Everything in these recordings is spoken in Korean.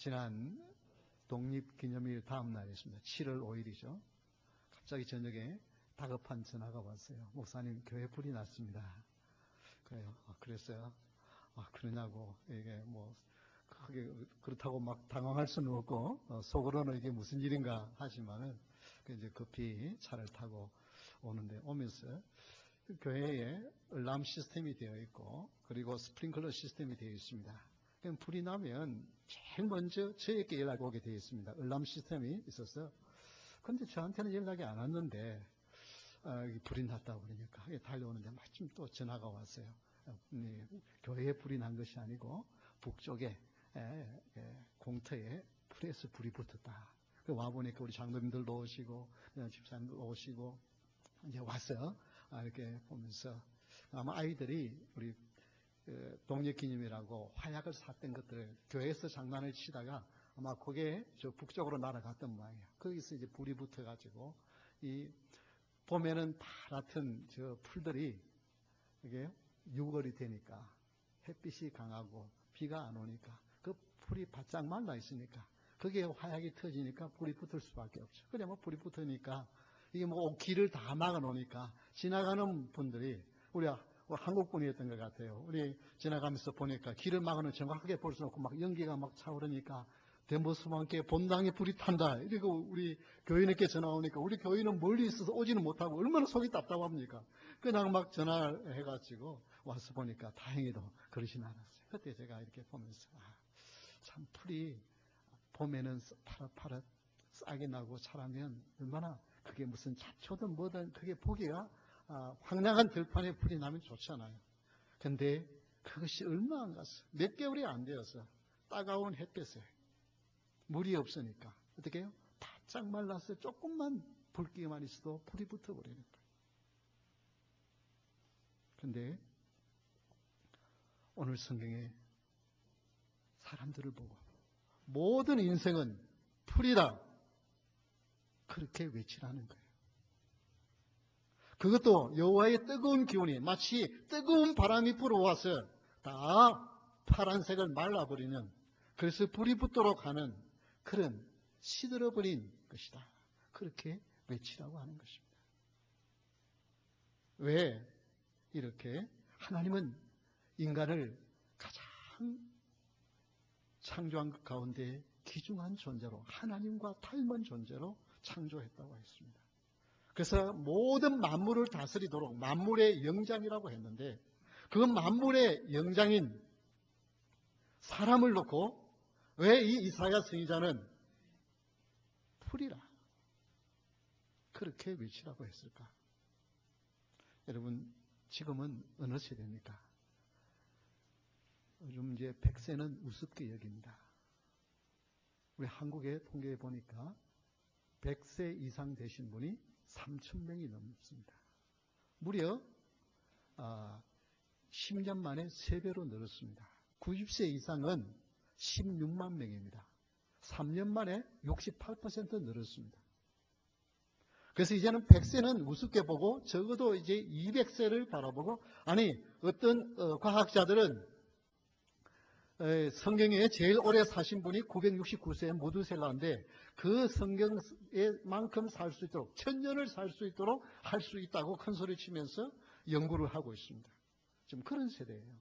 지난 독립기념일 다음 날이었습니다. 7월 5일이죠. 갑자기 저녁에 다급한 전화가 왔어요. 목사님, 교회 불이 났습니다. 그래요. 그랬어요. 그러냐고. 이게 뭐 크게 그렇다고 막 당황할 수는 없고 속으로는 이게 무슨 일인가 하지만은 이제 급히 차를 타고 오는데, 오면서 교회에 알람 시스템이 되어 있고 그리고 스프링클러 시스템이 되어 있습니다. 그럼 불이 나면 제일 먼저 저에게 연락이 오게 되어 있습니다. 알람 시스템이 있어서. 그런데 저한테는 연락이 안 왔는데 불이 났다고 그러니까 달려오는데 마침 또 전화가 왔어요. 교회에 불이 난 것이 아니고 북쪽에 공터에 불에서 불이 붙었다. 와보니까 우리 장로님들도 오시고 집사님도 오시고 이제 와서 이렇게 보면서 아마 아이들이 우리 독립기념이라고 화약을 샀던 것들 교회에서 장난을 치다가 아마 그게 저 북쪽으로 날아갔던 모양이에요. 거기서 이제 불이 붙어가지고 이 봄에는 파랗던 저 풀들이 이게 6월이 되니까 햇빛이 강하고 비가 안 오니까 그 풀이 바짝 말라 있으니까 거기에 화약이 터지니까 불이 붙을 수밖에 없죠. 그래 뭐 불이 붙으니까 이게 뭐 길을 다 막아 놓으니까 지나가는 분들이 우리 한국 분이었던 것 같아요. 우리 지나가면서 보니까 길을 막아놓으면 정확하게 볼 수 없고 막 연기가 막 차오르니까 대모습과 함께 본당에 불이 탄다. 이러고 우리 교인에게 전화 오니까 우리 교인은 멀리 있어서 오지는 못하고 얼마나 속이 답답합니까? 그냥 막 전화를 해가지고 와서 보니까 다행히도 그러진 않았어요. 그때 제가 이렇게 보면서 참 풀이 봄에는 파릇파릇 싹이 나고 자라면 얼마나 그게 무슨 잡초든 뭐든 그게 보기가 황량한 들판에 불이 나면 좋잖아요. 근데 그것이 얼마 안 갔어. 몇 개월이 안 되어서 따가운 햇볕에 물이 없으니까 어떻게 해요? 바짝 말라서 조금만 불기만 있어도 불이 붙어버리는 거예요. 근데 오늘 성경에 사람들을 보고 모든 인생은 풀이다 그렇게 외치라는 거예요. 그것도 여호와의 뜨거운 기운이 마치 뜨거운 바람이 불어와서 다 파란색을 말라버리는, 그래서 불이 붙도록 하는 그런 시들어버린 것이다. 그렇게 외치라고 하는 것입니다. 왜 이렇게 하나님은 인간을 가장 창조한 것 가운데 귀중한 존재로 하나님과 닮은 존재로 창조했다고 했습니다. 그래서 모든 만물을 다스리도록 만물의 영장이라고 했는데 그 만물의 영장인 사람을 놓고 왜 이 이사야 선지자는 풀이라 그렇게 외치라고 했을까? 여러분 지금은 어느 세대입니까? 요즘 이제 100세는 우습게 여깁니다. 우리 한국의 통계에 보니까 100세 이상 되신 분이 3,000명이 넘습니다. 무려 10년 만에 3배로 늘었습니다. 90세 이상은 16만 명입니다. 3년 만에 68% 늘었습니다. 그래서 이제는 100세는 우습게 보고 적어도 이제 200세를 바라보고, 아니 어떤 과학자들은 성경에 제일 오래 사신 분이 969세의 모두셀라인데 그 성경에만큼 살 수 있도록 1000년을 살 수 있도록 할 수 있다고 큰 소리 치면서 연구를 하고 있습니다. 지금 그런 세대예요.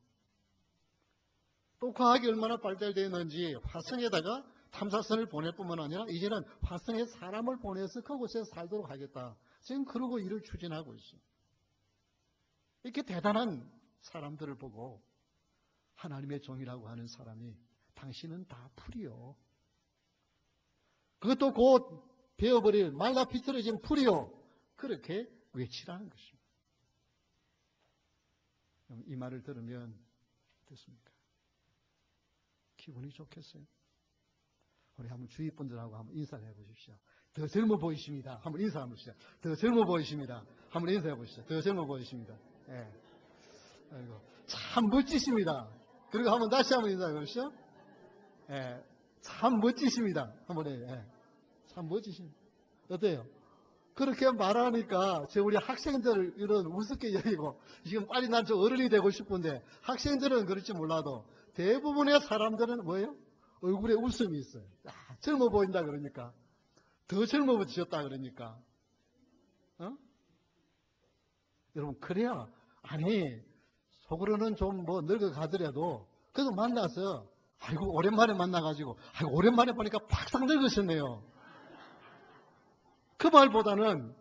또 과학이 얼마나 발달되어 있는지 화성에다가 탐사선을 보낼 뿐만 아니라 이제는 화성에 사람을 보내서 그곳에 살도록 하겠다. 지금 그러고 일을 추진하고 있어요. 이렇게 대단한 사람들을 보고 하나님의 종이라고 하는 사람이 당신은 다 풀이요. 그것도 곧 베어버릴 말라 비틀어진 풀이요. 그렇게 외치라는 것입니다. 이 말을 들으면 어떻습니까? 기분이 좋겠어요? 우리 한번 주위 분들하고 한번 인사를 해보십시오. 더 젊어 보이십니다. 한번 인사 한번 해보시죠. 더 젊어 보이십니다. 한번 인사해 보시죠. 더 젊어 보이십니다. 예. 아이고, 참 멋지십니다. 그리고 한번 다시 한번 인사해 보시죠. 예. 참 멋지십니다. 한번 해요. 예. 참 멋지십니다. 어때요? 그렇게 말하니까 우리 학생들 이런 우습게 여기고 지금 빨리 난 좀 어른이 되고 싶은데 학생들은 그럴지 몰라도 대부분의 사람들은 뭐예요? 얼굴에 웃음이 있어요. 젊어 보인다 그러니까. 더 젊어지셨다 그러니까. 여러분, 그래야, 아니, 속으로는 좀 뭐 늙어가더라도, 그래도 만나서, 아이고, 오랜만에 만나가지고, 아이고, 오랜만에 보니까 팍상 늙으셨네요. 그 말보다는,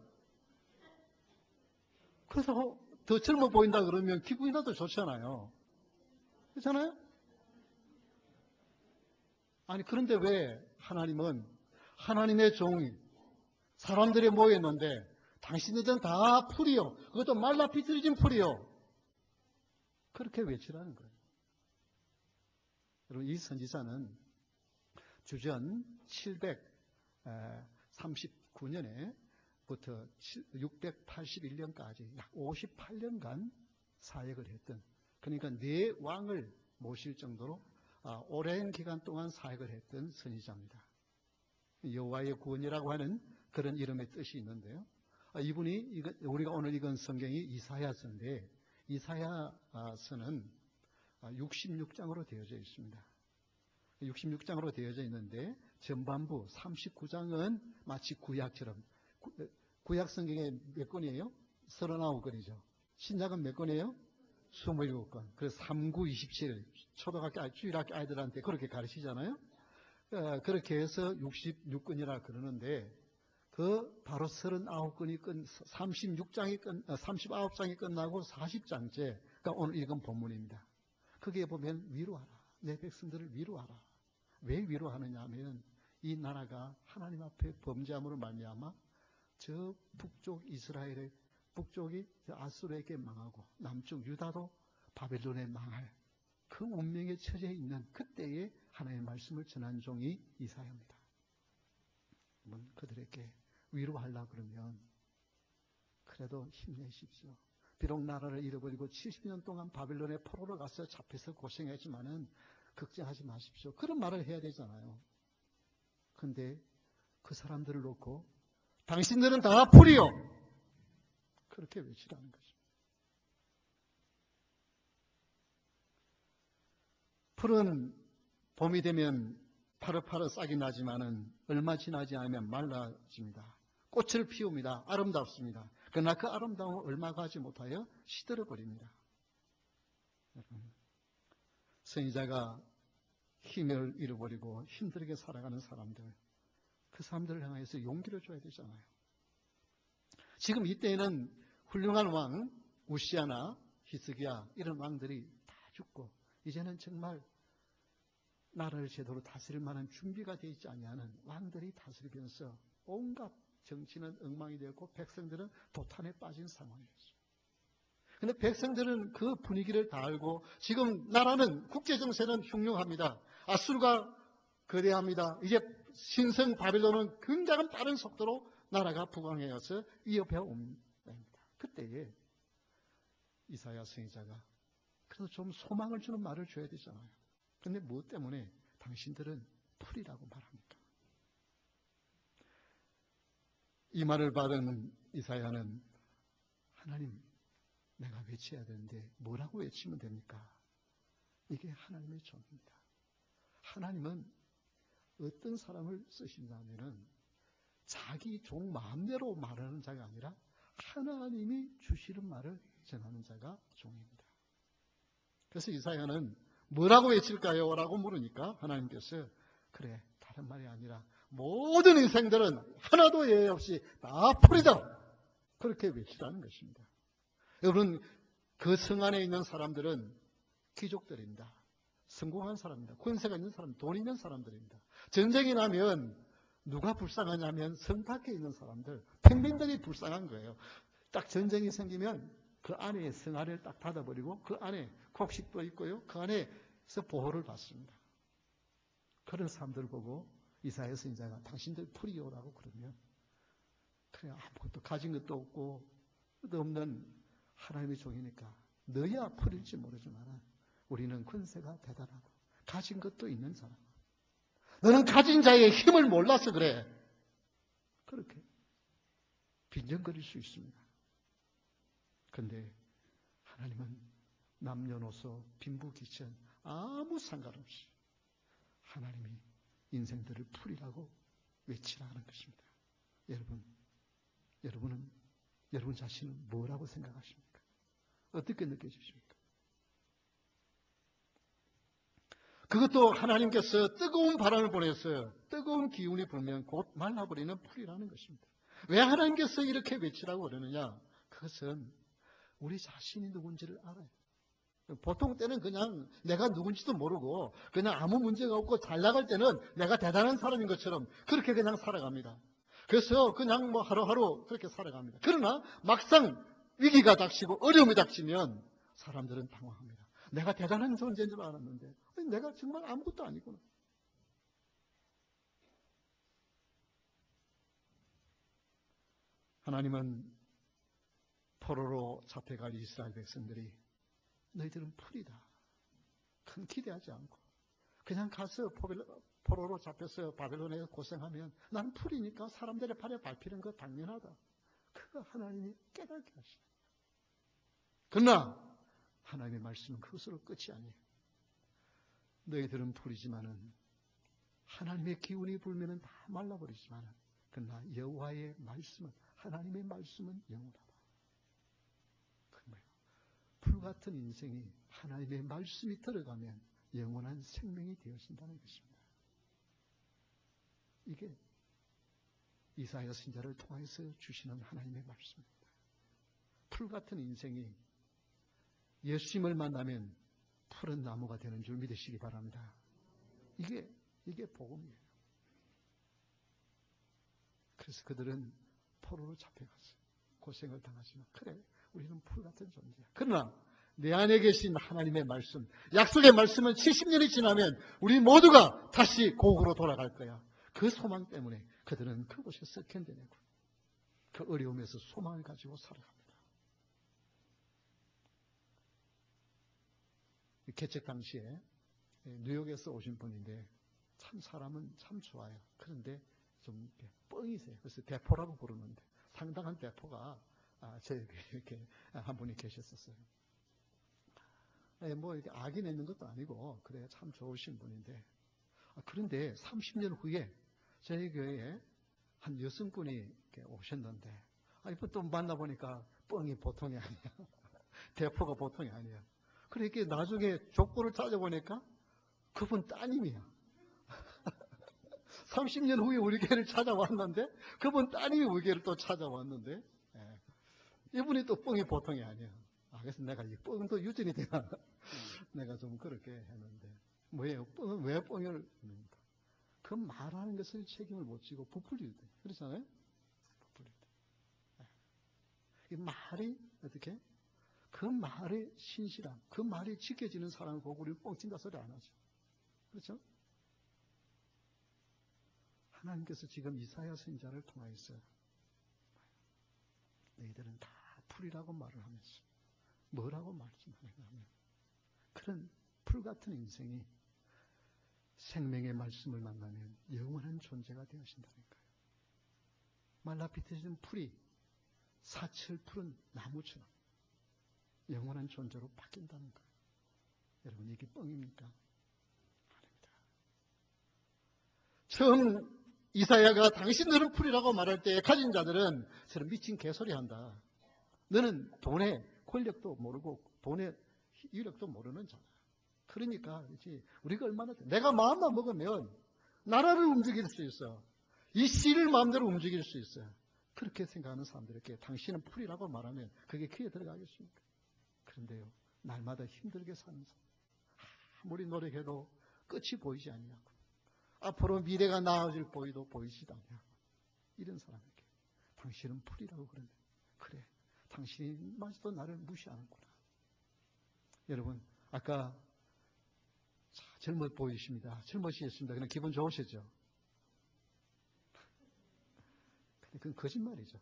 그래서 더 젊어 보인다 그러면 기분이 나도 좋잖아요. 그렇잖아요? 아니, 그런데 왜 하나님은 하나님의 종이 사람들이 모였는데 당신들은 다 풀이요. 그것도 말라 비틀어진 풀이요. 그렇게 외치라는 거예요. 여러분, 이 선지자는 주전 739년에부터 681년까지 약 58년간 사역을 했던, 그러니까 네 왕을 모실 정도로 오랜 기간 동안 사역을 했던 선지자입니다. 여호와의 구원이라고 하는 그런 이름의 뜻이 있는데요. 이분이 우리가 오늘 읽은 성경이 이사야서인데, 이사야서는 66장으로 되어져 있습니다. 66장으로 되어져 있는데 전반부 39장은 마치 구약처럼, 구약 성경에 몇 권이에요? 39권이죠. 신약은 몇 권이에요? 27권. 그래서 3927 초등학교 주일학교 아이들한테 그렇게 가르치잖아요. 그렇게 해서 66권이라 그러는데, 그 바로 39권이 39장이 끝나고 40장째, 그러니까 오늘 읽은 본문입니다. 거기에 보면 위로하라. 내 백성들을 위로하라. 왜 위로하느냐 하면 이 나라가 하나님 앞에 범죄함으로 말미암아 저 북쪽 이스라엘의 북쪽이 아수르에게 망하고 남쪽 유다도 바벨론에 망할 그 운명에 처해 있는 그때에 하나님의 말씀을 전한 종이 이사야입니다. 그들에게 위로하려고 그러면 그래도 힘내십시오. 비록 나라를 잃어버리고 70년 동안 바벨론의 포로로 가서 잡혀서 고생했지만은 걱정하지 마십시오. 그런 말을 해야 되잖아요. 그런데 그 사람들을 놓고 당신들은 다 풀이요. 그렇게 외치라는 거죠. 풀은 봄이 되면 파릇파릇 싹이 나지만은 얼마 지나지 않으면 말라집니다. 꽃을 피웁니다. 아름답습니다. 그러나 그 아름다움을 얼마 가지 못하여 시들어버립니다. 선지자가 힘을 잃어버리고 힘들게 살아가는 사람들, 그 사람들을 향해서 용기를 줘야 되잖아요. 지금 이때에는 훌륭한 왕 우시아나 히스기야 이런 왕들이 다 죽고 이제는 정말 나라를 제대로 다스릴 만한 준비가 되어 있지 아니하는 왕들이 다스리면서 온갖 정치는 엉망이 되었고 백성들은 도탄에 빠진 상황이었어요. 그런데 백성들은 그 분위기를 다 알고 지금 나라는 국제정세는 흉흉합니다. 아수르가 거대합니다. 이제 신성 바벨론은 굉장히 빠른 속도로 나라가 부강해서 위협해 옵니다. 그때에 이사야 선지자가 그래도 좀 소망을 주는 말을 줘야 되잖아요. 그런데 무엇 때문에 당신들은 풀이라고 말합니까? 이 말을 받은 이사야는 하나님, 내가 외쳐야 되는데 뭐라고 외치면 됩니까? 이게 하나님의 종입니다. 하나님은 어떤 사람을 쓰신다 하면은 자기 종 마음대로 말하는 자가 아니라 하나님이 주시는 말을 전하는 자가 종입니다. 그래서 이사야는 뭐라고 외칠까요? 라고 물으니까 하나님께서 그래, 다른 말이 아니라 모든 인생들은 하나도 예외 없이 다 풀이다. 그렇게 외치라는 것입니다. 여러분, 그 성 안에 있는 사람들은 귀족들입니다. 성공한 사람입니다. 권세가 있는 사람, 돈 있는 사람들입니다. 전쟁이 나면 누가 불쌍하냐면 성 밖에 있는 사람들, 평민들이 불쌍한 거예요. 딱 전쟁이 생기면 그 안에 성 안을 딱 닫아버리고 그 안에 곡식도 있고요. 그 안에서 보호를 받습니다. 그런 사람들 보고 이사야 선지자가 당신들 풀이요라고 그러면 그래, 아무것도 가진 것도 없고 것도 없는 하나님의 종이니까 너희야 풀일지 모르지만 우리는 권세가 대단하고 가진 것도 있는 사람. 너는 가진 자의 힘을 몰라서 그래. 그렇게 빈정거릴 수 있습니다. 그런데 하나님은 남녀노소 빈부귀천 아무 상관없이 하나님이 인생들을 풀이라고 외치라는 것입니다. 여러분 자신은 뭐라고 생각하십니까? 어떻게 느껴지십니까? 그것도 하나님께서 뜨거운 바람을 보냈어요. 뜨거운 기운이 불면 곧 말라버리는 풀이라는 것입니다. 왜 하나님께서 이렇게 외치라고 그러느냐? 그것은 우리 자신이 누군지를 알아요. 보통 때는 그냥 내가 누군지도 모르고 그냥 아무 문제가 없고 잘 나갈 때는 내가 대단한 사람인 것처럼 그렇게 그냥 살아갑니다. 그래서 그냥 뭐 하루하루 그렇게 살아갑니다. 그러나 막상 위기가 닥치고 어려움이 닥치면 사람들은 당황합니다. 내가 대단한 존재인 줄 알았는데 내가 정말 아무것도 아니구나. 하나님은 포로로 잡혀갈 이스라엘 백성들이 너희들은 풀이다. 큰 기대하지 않고 그냥 가서 포로로 잡혀서 바벨론에 고생하면 나는 풀이니까 사람들의 발에 밟히는 거 당연하다. 그거 하나님이 깨닫게 하시다. 그러나 하나님의 말씀은 그것으로 끝이 아니에요. 너희들은 풀이지만은 하나님의 기운이 불면은 다 말라버리지만은 그러나 여호와의 말씀은 하나님의 말씀은 영원하다. 풀같은 인생이 하나님의 말씀이 들어가면 영원한 생명이 되어진다는 것입니다. 이게 이사야 선지자를 통해서 주시는 하나님의 말씀입니다. 풀같은 인생이 예수님을 만나면 푸른 나무가 되는 줄 믿으시기 바랍니다. 이게 복음이에요. 그래서 그들은 포로로 잡혀갔어요. 고생을 당하지만 그래 우리는 풀같은 존재야. 그러나 내 안에 계신 하나님의 말씀, 약속의 말씀은 70년이 지나면 우리 모두가 다시 고국으로 돌아갈 거야. 그 소망 때문에 그들은 그곳에서 견뎌내고 그 어려움에서 소망을 가지고 살아갑니다. 개척 당시에 뉴욕에서 오신 분인데 참 사람은 참 좋아요. 그런데 좀 뻥이세요. 그래서 대포라고 부르는데 상당한 대포가 저에게 이렇게 한 분이 계셨었어요. 뭐 이렇게 악이 내는 것도 아니고 그래 참 좋으신 분인데 그런데 30년 후에 저희 교회에 한 여성분이 이렇게 오셨는데 이분 또 만나보니까 뻥이 보통이 아니야. 대포가 보통이 아니야. 그렇게 나중에 족보를 찾아보니까 그분 따님이야. 30년 후에 우리 교회를 찾아왔는데 그분 따님이 우리 교회를 또 찾아왔는데 이분이 또 뻥이 보통이 아니야. 그래서 내가 이 뻥도 유전이 되나 내가 좀 그렇게 했는데 뭐예요? 뻥은 왜 뻥을 합니까? 그 말하는 것을 책임을 못 지고 부풀릴 때 그렇잖아요? 부풀릴 때. 이 말이 어떻게? 그 말의 신실함, 그 말이 지켜지는 사람을 보고 우리 뻥친다 소리 안 하죠. 그렇죠? 하나님께서 지금 이사야 선지자를 통하여서 너희들은 다 풀이라고 말을 하면서 뭐라고 말씀하는가 하면 그런 풀같은 인생이 생명의 말씀을 만나면 영원한 존재가 되어진다는 거예요. 말라비틀어진 풀이 사철 푸른 나무처럼 영원한 존재로 바뀐다는 거예요. 여러분 이게 뻥입니까? 아닙니다. 처음 이사야가 당신들은 풀이라고 말할 때 가진 자들은 저런 미친 개소리 한다. 너는 돈의 권력도 모르고 돈의 유력도 모르는 자다. 그러니까 우리가 얼마나 내가 마음만 먹으면 나라를 움직일 수 있어. 이 씨를 마음대로 움직일 수 있어요. 그렇게 생각하는 사람들에게 당신은 풀이라고 말하면 그게 귀에 들어가겠습니까? 그런데요, 날마다 힘들게 사는 사람, 아무리 노력해도 끝이 보이지 않냐고. 앞으로 미래가 나아질 보이도 보이지도 않냐고. 이런 사람에게 당신은 풀이라고 그러네. 그래, 당신마저도 나를 무시하는구나. 여러분, 아까 젊어 보이십니다. 젊으시겠습니다. 그냥 기분 좋으시죠? 근데 그건 거짓말이죠.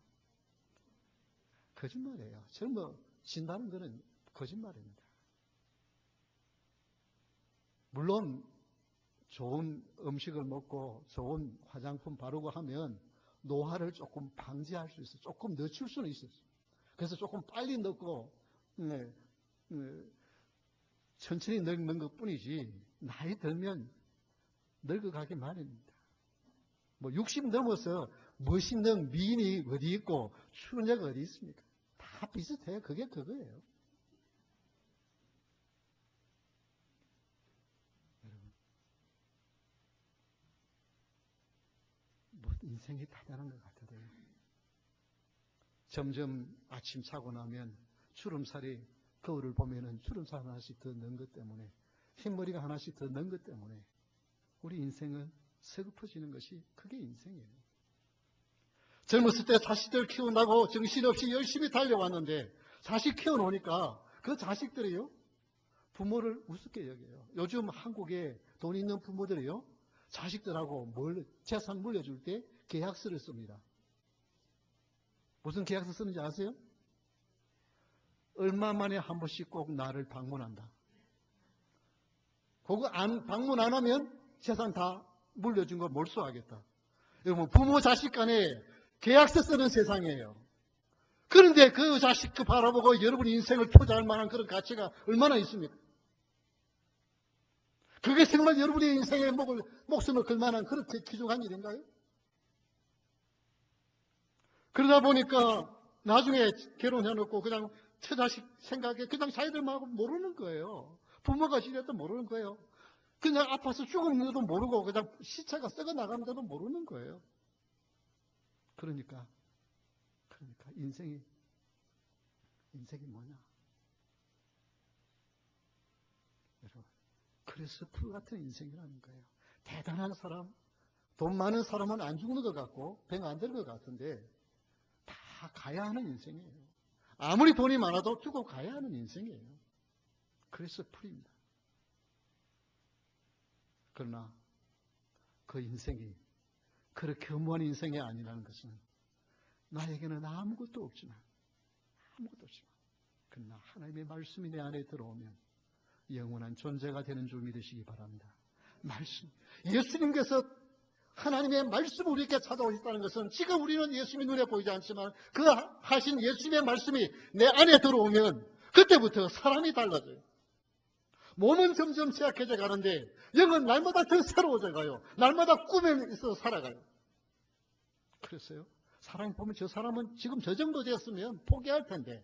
거짓말이에요. 젊어진다는 것은 거짓말입니다. 물론 좋은 음식을 먹고 좋은 화장품 바르고 하면 노화를 조금 방지할 수 있어요. 조금 늦출 수는 있어요. 그래서 조금 빨리 넣고 천천히 늙는 것뿐이지 나이 들면 늙어가기 마련입니다. 뭐 60 넘어서 멋있는 미인이 어디 있고 추녀가 어디 있습니까? 다 비슷해요. 그게 그거예요. 여러분, 뭐 인생이 대단한 것 같아요. 점점 아침 자고 나면 주름살이, 거울을 보면은 주름살 하나씩 더 넣은 것 때문에, 흰머리가 하나씩 더 넣은 것 때문에 우리 인생은 서글퍼지는 것이 그게 인생이에요. 젊었을 때 자식들 키운다고 정신없이 열심히 달려왔는데 자식 키워놓으니까 그 자식들이요, 부모를 우습게 여겨요. 요즘 한국에 돈 있는 부모들이요, 자식들하고 재산 물려줄 때 계약서를 씁니다. 무슨 계약서 쓰는지 아세요? 얼마 만에 한 번씩 꼭 나를 방문한다. 그거 방문 안 하면 재산 다 물려준 거 몰수하겠다. 여러분, 부모 자식 간에 계약서 쓰는 세상이에요. 그런데 그 자식 바라보고 여러분 인생을 투자할 만한 그런 가치가 얼마나 있습니까? 그게 정말 여러분의 인생의 목숨을 걸 만한 그렇게 귀중한 일인가요? 그러다 보니까 나중에 결혼해놓고 그냥 처자식 생각에 그냥 자기들만 모르는 거예요. 부모가 지냈도 모르는 거예요. 그냥 아파서 죽었는데도 모르고 그냥 시체가 썩어 나가는데도 모르는 거예요. 그러니까 인생이 뭐냐? 여러분, 그래서 풀 같은 인생이라는 거예요. 대단한 사람, 돈 많은 사람은 안 죽는 것 같고 병 안 들 것 같은데 다 가야 하는 인생이에요. 아무리 돈이 많아도 죽어 가야 하는 인생이에요. 그래서 풀입니다. 그러나 그 인생이 그렇게 허무한 인생이 아니라는 것은 나에게는 아무것도 없지만 그러나 하나님의 말씀이 내 안에 들어오면 영원한 존재가 되는 줄 믿으시기 바랍니다. 말씀, 예수님께서 하나님의 말씀을 우리에게 찾아오셨다는 것은 지금 우리는 예수님이 눈에 보이지 않지만 그 하신 예수님의 말씀이 내 안에 들어오면 그때부터 사람이 달라져요. 몸은 점점 취약해져 가는데 영은 날마다 더 새로워져 가요. 날마다 꿈에 있어 살아가요. 그랬어요. 사람이 보면 저 사람은 지금 저 정도 되었으면 포기할 텐데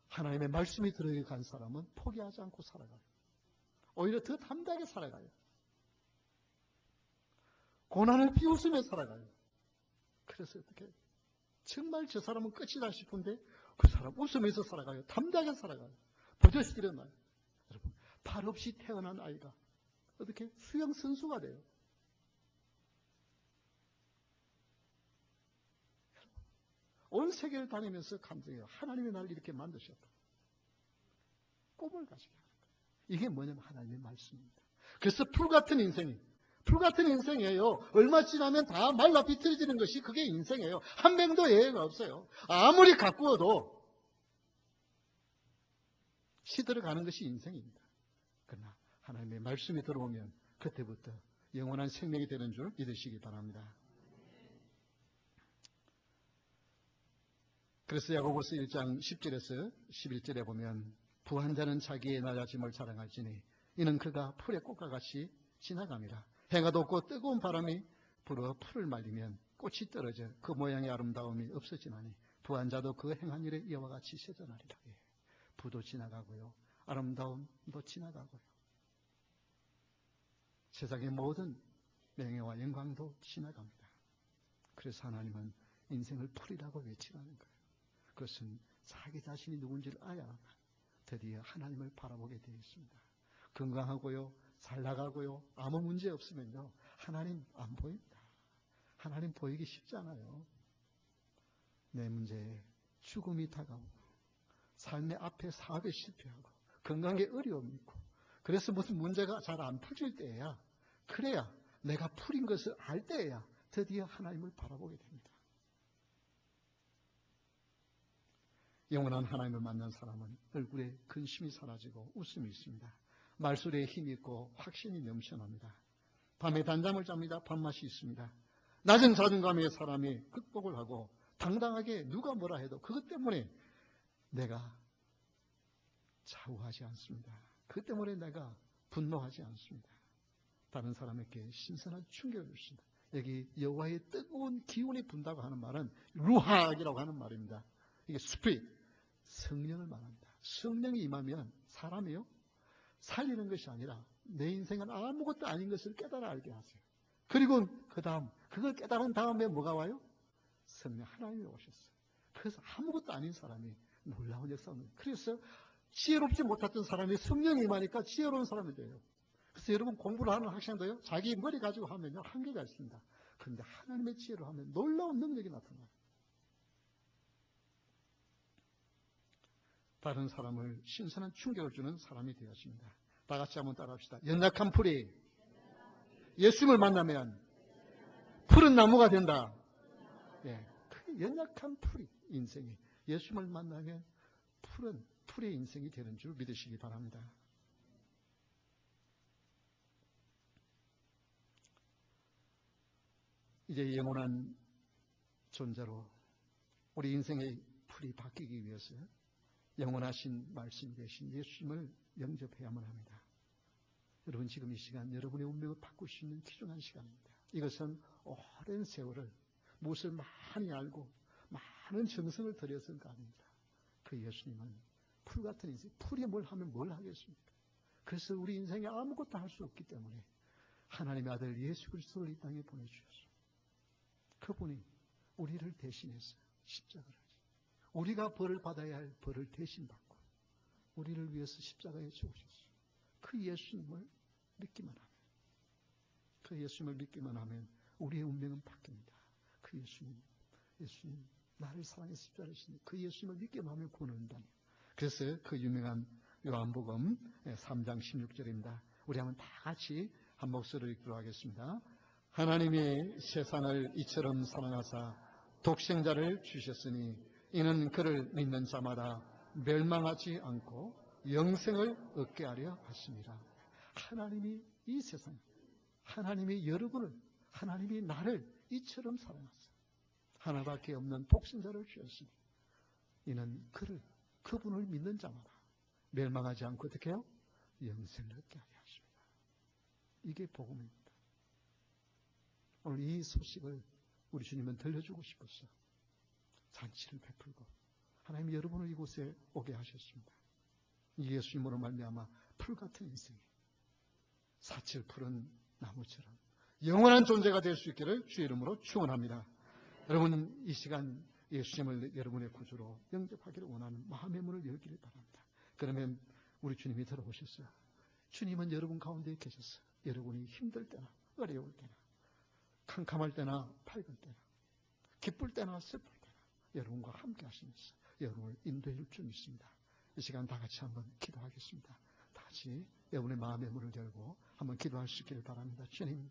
하나님의 말씀이 들어간 사람은 포기하지 않고 살아가요. 오히려 더 담대하게 살아가요. 고난을 비웃으며 살아가요. 그래서 어떻게 정말 저 사람은 끝이다 싶은데 그 사람 웃으면서 살아가요. 담대하게 살아가요. 버젓이 일어나요. 여러분, 발 없이 태어난 아이가 어떻게 수영 선수가 돼요. 온 세계를 다니면서 감정해요. 하나님이 나를 이렇게 만드셨다. 꿈을 가지게 하는 거예요. 이게 뭐냐면 하나님의 말씀입니다. 그래서 풀 같은 인생이에요. 얼마 지나면 다 말라 비틀어지는 것이 그게 인생이에요. 한 명도 예외가 없어요. 아무리 가꾸어도 시들어가는 것이 인생입니다. 그러나 하나님의 말씀이 들어오면 그때부터 영원한 생명이 되는 줄 믿으시기 바랍니다. 그래서 야고보서 1장 10절에서 11절에 보면 부한 자는 자기의 낮아짐을 자랑할지니 이는 그가 풀의 꽃과 같이 지나갑니다. 해가 돋고 뜨거운 바람이 불어 풀을 말리면 꽃이 떨어져 그 모양의 아름다움이 없어지나니 부한 자도 그 행한 일에 이와 같이 세전하리라. 부도 지나가고요. 아름다움도 지나가고요. 세상의 모든 명예와 영광도 지나갑니다. 그래서 하나님은 인생을 풀이라고 외치라는 거예요. 그것은 자기 자신이 누군지를 알아야 드디어 하나님을 바라보게 되어 있습니다. 건강하고요, 잘 나가고요, 아무 문제 없으면요, 하나님 안 보입니다. 하나님 보이기 쉽잖아요. 내 문제에 죽음이 다가오고, 삶의 앞에 사업에 실패하고, 건강에 어려움이 있고, 그래서 무슨 문제가 잘 안 풀릴 때야, 그래야 내가 풀인 것을 알 때야 드디어 하나님을 바라보게 됩니다. 영원한 하나님을 만난 사람은 얼굴에 근심이 사라지고 웃음이 있습니다. 말소리에 힘이 있고 확신이 넘쳐납니다. 밤에 단잠을 잡니다. 밥맛이 있습니다. 낮은 자존감의 사람이 극복을 하고 당당하게 누가 뭐라 해도 그것 때문에 내가 좌우하지 않습니다. 그것 때문에 내가 분노하지 않습니다. 다른 사람에게 신선한 충격을 주신다. 여기 여호와의 뜨거운 기운이 분다고 하는 말은 루하이라고 하는 말입니다. 이게 스피릿, 성령을 말합니다. 성령이 임하면 사람이요 살리는 것이 아니라 내 인생은 아무것도 아닌 것을 깨달아 알게 하세요. 그리고 그 다음 그걸 깨달은 다음에 뭐가 와요? 성령 하나님이 오셨어요. 그래서 아무것도 아닌 사람이 놀라운 역사를. 그래서 지혜롭지 못했던 사람이 성령이 임하니까 지혜로운 사람이 돼요. 그래서 여러분 공부를 하는 학생도요, 자기 머리 가지고 하면요, 한계가 있습니다. 그런데 하나님의 지혜로 하면 놀라운 능력이 나타나요. 다른 사람을 신선한 충격을 주는 사람이 되었습니다. 다 같이 한번 따라합시다. 연약한 풀이 예수님을 만나면 푸른 나무가 된다. 예, 그 연약한 풀이 인생이 예수님을 만나면 푸른 풀의 인생이 되는 줄 믿으시기 바랍니다. 이제 영원한 존재로 우리 인생의 풀이 바뀌기 위해서 영원하신 말씀이 되신 예수님을 영접해야만 합니다. 여러분 지금 이 시간 여러분의 운명을 바꿀 수 있는 귀중한 시간입니다. 이것은 오랜 세월을 무엇을 많이 알고 많은 정성을 들여서가 아닙니다. 그 예수님은 풀 같은 인생, 풀이 뭘 하면 뭘 하겠습니까? 그래서 우리 인생에 아무것도 할 수 없기 때문에 하나님의 아들 예수 그리스도를 이 땅에 보내주셨습니다. 그분이 우리를 대신해서 십자가를 하셨어요. 우리가 벌을 받아야 할 벌을 대신 받고 우리를 위해서 십자가에 죽으셨어요. 그 예수님을 믿기만 하면, 그 예수님을 믿기만 하면 우리의 운명은 바뀝니다. 그 예수님 나를 사랑해서 십자가를 지신 그 예수님을 믿기만 하면 구원을 얻는다니. 그래서 그 유명한 요한복음 3장 16절입니다. 우리 한번 다 같이 한 목소리로 읽도록 하겠습니다. 하나님이 세상을 이처럼 사랑하사 독생자를 주셨으니 이는 그를 믿는 자마다 멸망하지 않고 영생을 얻게 하려 하심이라. 하나님이 이 세상, 하나님이 여러분을, 하나님이 나를 이처럼 사랑하사 하나밖에 없는 독생자를 주셨으니 이는 그분을 믿는 자마다 멸망하지 않고 어떻게 해요? 영생을 얻게 하려 하십니다. 이게 복음입니다. 오늘 이 소식을 우리 주님은 들려주고 싶었어요. 잔치를 베풀고 하나님이 여러분을 이곳에 오게 하셨습니다. 이 예수님으로 말미암아 풀 같은 인생이 사칠 푸른 나무처럼 영원한 존재가 될 수 있기를 주의 이름으로 축원합니다. 여러분 이 시간 예수님을 여러분의 구주로 영접하기를 원하는 마음의 문을 열기를 바랍니다. 그러면 우리 주님이 들어오셨어요. 주님은 여러분 가운데 계셨어요. 여러분이 힘들 때나 어려울 때나 캄캄할 때나 밝을 때나 기쁠 때나 슬플 때나 여러분과 함께 하시면서 여러분을 인도해 줄 믿습니다. 이 시간 다 같이 한번 기도하겠습니다. 다 같이 여러분의 마음의 문을 열고 한번 기도할 수 있기를 바랍니다. 주님,